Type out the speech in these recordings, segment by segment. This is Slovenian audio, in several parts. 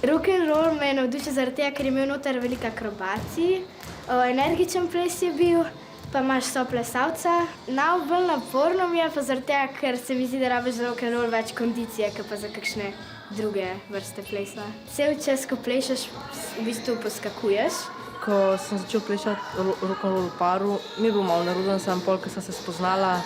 Rock'n'roll me je navdušil zaradi tega, ker je imel noter veliko akrobacij, energičen ples je bil, pa imaš soplesalca. Najbolj naporno mi je pa zaradi tega, ker se mi zdi, da rabiš za rock'n'roll več kondicije, kot pa za kakšne druge vrste plesa. Cel čas, ko plešeš, v bistvu poskakuješ. Ko sem začel plešati rock'n'roll v paru, mi je bilo malo nerodno, samo pol, ko sem se spoznala,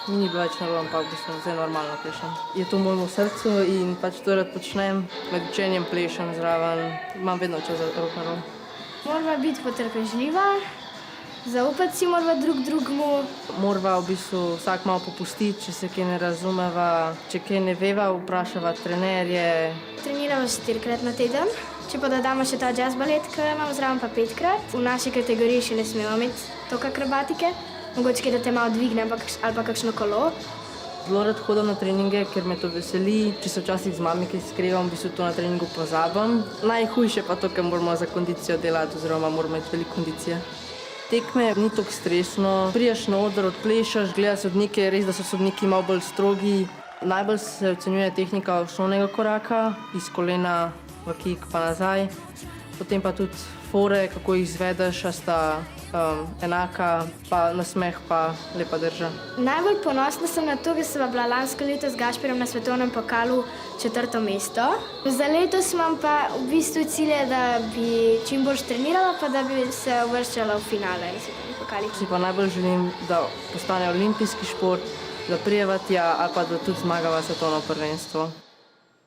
mi ni bilo več nerodno, ampak v bistvu zdaj normalno plešem. Je to mojemu srcu in pač to rad počnem, med učenjem plešem zraven, imam vedno čas za rock'n'roll. Morava biti potrpežljiva, zaupati si morava drugemu. Morava v bistvu vsak malo popustiti, če se kaj ne razumeva, če kaj ne veva, vprašava trenerje. Treniramo 4-krat na teden, če pa dodamo še ta jazz balet, ki imamo zraven pa 5-krat. V naši kategoriji še ne smemo imeti toliko akrobatike, mogoče da te malo dvigne ali pa kakšno kolo. Zelo rad hodim na treninge, ker me to veseli. Če se včasih z mami kaj skrevam, v bistvu to na treningu pozabim. Najhujše pa to, ker moramo za kondicijo delati oziroma moramo imeti veliko kondicije. Tekme ni toliko stresno, prideš na oder, odplešaš, gledaš sodnike, res da so sodniki malo bolj strogi. Najbolj se ocenjuje tehnika osnovnega koraka, iz kolena v kick pa nazaj. Potem pa tudi fore, kako jih izvedeš, a sta enaka, pa nasmeh pa lepa drža. Najbolj ponosna sem na to, da sem bila lansko leto z Gašperjem na svetovnem pokalu 4. mesto. Za letos imam pa v bistvu cilje, da bi čim bolj trenirala, pa da bi se uvrščala v finale svetovnih pokalih. Si pa najbolj želim, da postane olimpijski šport, da prijeva tja ali pa da tudi zmagava svetovno prvenstvo.